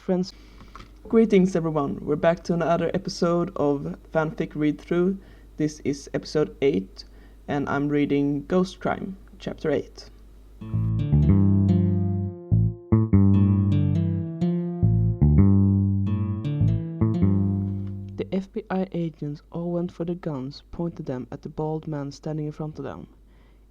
friends. Greetings everyone, we're back to another episode of Fanfic Read Through. This is episode 8 and I'm reading Ghost Crime, chapter 8. The FBI agents all went for their guns, pointed them at the bald man standing in front of them.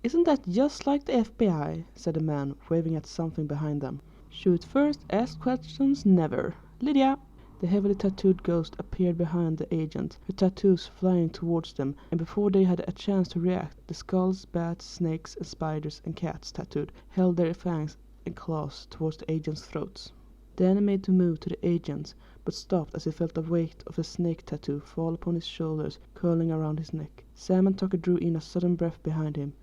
"Isn't that just like the FBI?" said the man, waving at something behind them. "Shoot first, ask questions never. Lydia!" The heavily tattooed ghost appeared behind the agent, her tattoos flying towards them, and before they had a chance to react, the skulls, bats, snakes, and spiders and cats tattooed held their fangs and claws towards the agents' throats. Danny made to move to the agents, but stopped as he felt the weight of the snake tattoo fall upon his shoulders, curling around his neck. Sam and Tucker drew in a sudden breath behind him.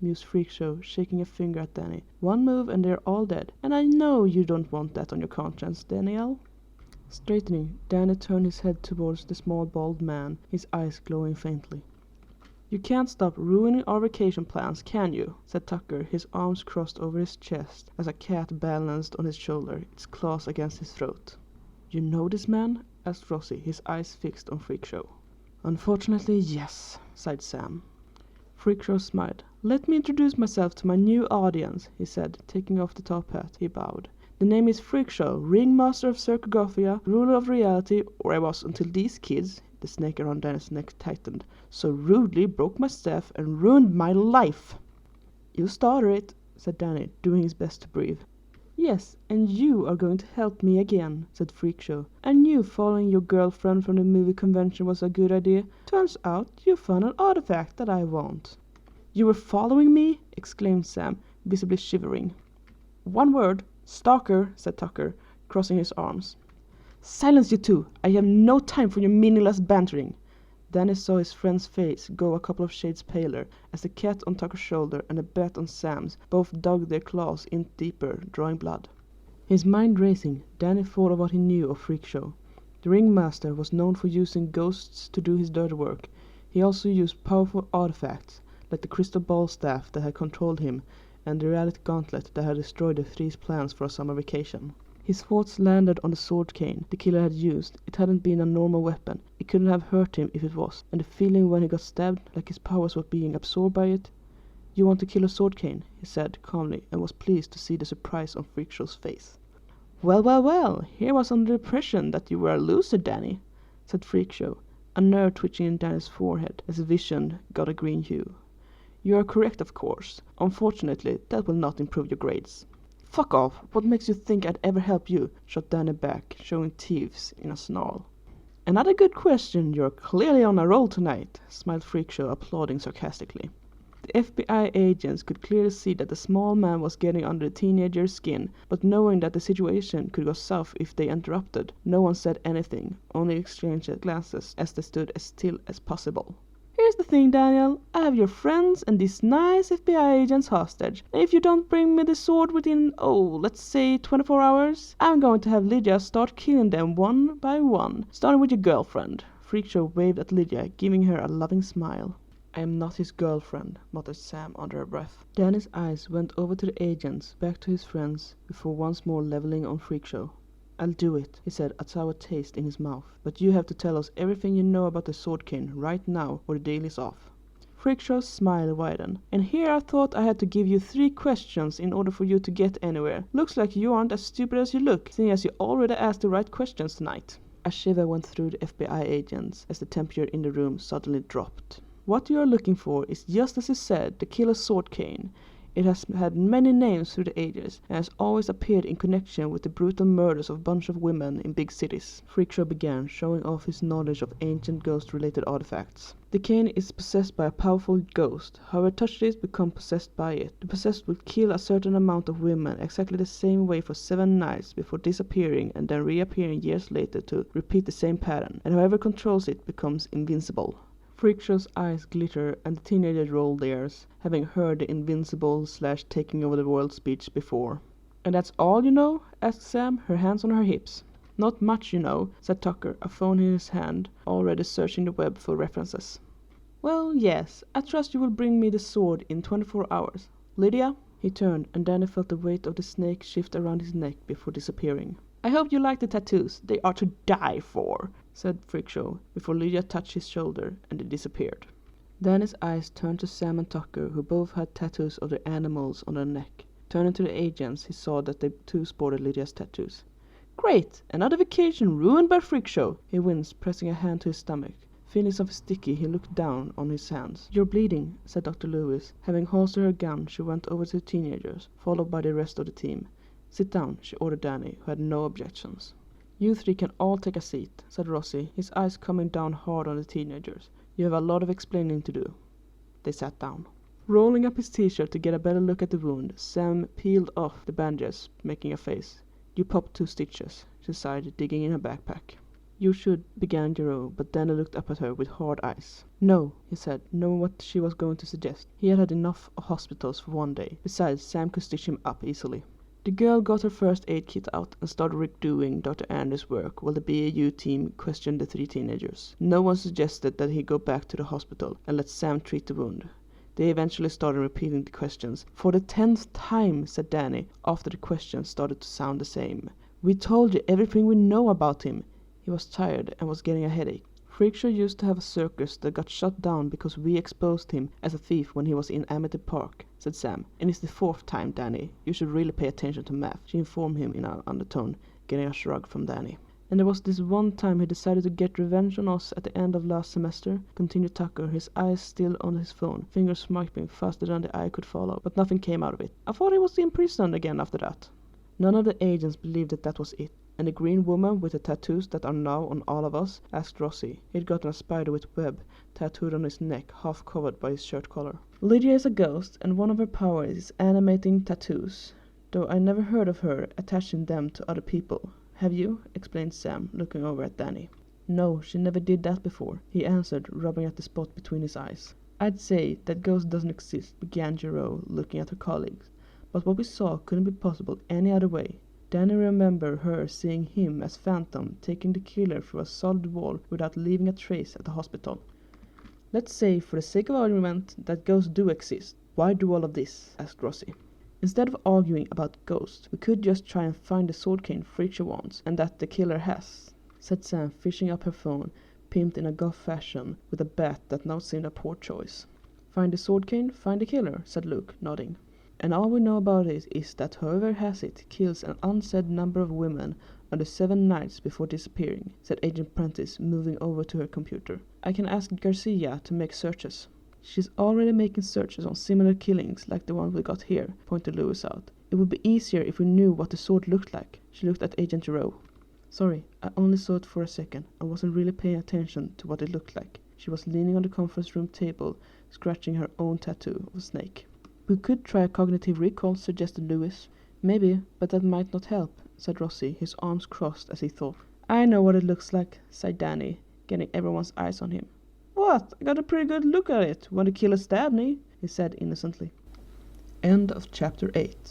Mused Freakshow, shaking a finger at Danny. "One move and they're all dead. And I know you don't want that on your conscience, Danielle." Straightening, Danny turned his head towards the small bald man, his eyes glowing faintly. "You can't stop ruining our vacation plans, can you?" said Tucker, his arms crossed over his chest as a cat balanced on his shoulder, its claws against his throat. "You know this man?" asked Rossi, his eyes fixed on Freakshow. "Unfortunately, yes," sighed Sam. Freakshow smiled. "Let me introduce myself to my new audience," he said, taking off the top hat. He bowed. "The name is Freakshow, ringmaster of Circogothia, ruler of reality, or I was until these kids," the snake around Danny's neck tightened, "so rudely broke my staff and ruined my life." "You started it," said Danny, doing his best to breathe. "Yes, and you are going to help me again," said Freakshow. "I knew following your girlfriend from the movie convention was a good idea. Turns out you found an artifact that I want." "You were following me?" exclaimed Sam, visibly shivering. "One word. Stalker," said Tucker, crossing his arms. "Silence, you two! I have no time for your meaningless bantering." Danny saw his friend's face go a couple of shades paler as the cat on Tucker's shoulder and the bat on Sam's both dug their claws in deeper, drawing blood. His mind racing, Danny thought of what he knew of Freakshow. The ringmaster was known for using ghosts to do his dirty work. He also used powerful artifacts, like the crystal ball staff that had controlled him and the reality gauntlet that had destroyed the three's plans for a summer vacation. His thoughts landed on the sword cane the killer had used. It hadn't been a normal weapon. It couldn't have hurt him if it was. And the feeling when he got stabbed, like his powers were being absorbed by it. "You want to kill a sword cane," he said calmly, and was pleased to see the surprise on Freakshow's face. Well, here was under the impression that you were a loser, Danny," said Freakshow, a nerve twitching in Danny's forehead as his vision got a green hue. "You are correct, of course. Unfortunately, that will not improve your grades." "Fuck off! What makes you think I'd ever help you?" shot Danny back, showing teeth in a snarl. "Another good question. You're clearly on a roll tonight," smiled Freakshow, applauding sarcastically. The FBI agents could clearly see that the small man was getting under the teenager's skin, but knowing that the situation could go south if they interrupted, no one said anything, only exchanged glances as they stood as still as possible. "Here's the thing, Daniel. I have your friends and these nice FBI agents hostage. And if you don't bring me the sword within, let's say 24 hours, I'm going to have Lydia start killing them one by one, starting with your girlfriend." Freakshow waved at Lydia, giving her a loving smile. "I am not his girlfriend," muttered Sam under her breath. Danny's eyes went over to the agents, back to his friends, before once more leveling on Freakshow. "I'll do it," he said, a sour taste in his mouth. "But you have to tell us everything you know about the sword cane right now, or the deal is off." Freakshow's smile widened. "And here I thought I had to give you 3 questions in order for you to get anywhere. Looks like you aren't as stupid as you look, seeing as you already asked the right questions tonight." A shiver went through the FBI agents as the temperature in the room suddenly dropped. "What you are looking for is just as you said, the killer's sword cane. It has had many names through the ages, and has always appeared in connection with the brutal murders of a bunch of women in big cities." Freakshow began, showing off his knowledge of ancient ghost-related artifacts. "The cane is possessed by a powerful ghost. Whoever touches it becomes possessed by it. The possessed will kill a certain amount of women exactly the same way for 7 nights before disappearing and then reappearing years later to repeat the same pattern, and whoever controls it becomes invincible." Freakshow's eyes glittered, and the teenager rolled theirs, having heard the invincible/taking over the world speech before. "And that's all you know?" asked Sam, her hands on her hips. "Not much, you know," said Tucker, a phone in his hand, already searching the web for references. "Well, yes. I trust you will bring me the sword in 24 hours. Lydia?" He turned, and Danny felt the weight of the snake shift around his neck before disappearing. I hope you like the tattoos. They are to die for, said Throuhg before Lydia touched his shoulder and they disappeared. Danny's eyes turned to Sam and Tucker, who both had tattoos of their animals on their neck. Turning to the agents, he saw that they too sported Lydia's tattoos. Great! Another vacation ruined by Throuhg, he winced, pressing a hand to his stomach. Feeling something sticky, he looked down on his hands. You're bleeding, said Dr. Lewis. Having holstered her gun, she went over to the teenagers, followed by the rest of the team. Sit down, she ordered Danny, who had no objections. You three can all take a seat, said Rossi, his eyes coming down hard on the teenagers. You have a lot of explaining to do. They sat down. Rolling up his t-shirt to get a better look at the wound, Sam peeled off the bandages, making a face. You popped 2 stitches, she sighed, digging in her backpack. You should, began Gero, but Danny looked up at her with hard eyes. No, he said, knowing what she was going to suggest. He had had enough of hospitals for one day. Besides, Sam could stitch him up easily. The girl got her first aid kit out and started redoing Dr. Anders' work while the BAU team questioned the 3 teenagers. No one suggested that he go back to the hospital and let Sam treat the wound. They eventually started repeating the questions. For the 10th time, said Danny, after the questions started to sound the same. We told you everything we know about him. He was tired and was getting a headache. Throuhg used to have a circus that got shut down because we exposed him as a thief when he was in Amity Park, said Sam. And it's the 4th time, Danny. You should really pay attention to math, she informed him in an undertone, getting a shrug from Danny. And there was this one time he decided to get revenge on us at the end of last semester, continued Tucker, his eyes still on his phone, fingers swiping faster than the eye could follow, but nothing came out of it. I thought he was imprisoned again after that. None of the agents believed that that was it. And the green woman with the tattoos that are now on all of us? Asked Rossi. He'd gotten a spider with web tattooed on his neck, half covered by his shirt collar. Lydia is a ghost, and one of her powers is animating tattoos, though I never heard of her attaching them to other people. Have you? Explained Sam, looking over at Danny. No, she never did that before, he answered, rubbing at the spot between his eyes. I'd say that ghost doesn't exist, began Gero, looking at her colleagues. But what we saw couldn't be possible any other way. Danny remembered her seeing him as Phantom, taking the killer through a solid wall without leaving a trace at the hospital. Let's say, for the sake of argument, that ghosts do exist. Why do all of this? Asked Rossi. Instead of arguing about ghosts, we could just try and find the sword cane Throuhg wants, and that the killer has, said Sam, fishing up her phone, pimped in a goth fashion, with a bat that now seemed a poor choice. Find the sword cane, find the killer, said Luke, nodding. And all we know about it is that whoever has it kills an unsaid number of women on the 7 nights before disappearing, said Agent Prentice, moving over to her computer. I can ask Garcia to make searches. She's already making searches on similar killings like the one we got here, pointed Lewis out. It would be easier if we knew what the sword looked like. She looked at Agent Gero. Sorry, I only saw it for a second. I wasn't really paying attention to what it looked like. She was leaning on the conference room table, scratching her own tattoo of a snake. We could try a cognitive recall, suggested Lewis. Maybe, but that might not help, said Rossi, his arms crossed as he thought. I know what it looks like, sighed Danny, getting everyone's eyes on him. What? I got a pretty good look at it when the killer stabbed me, he said innocently. End of chapter 8.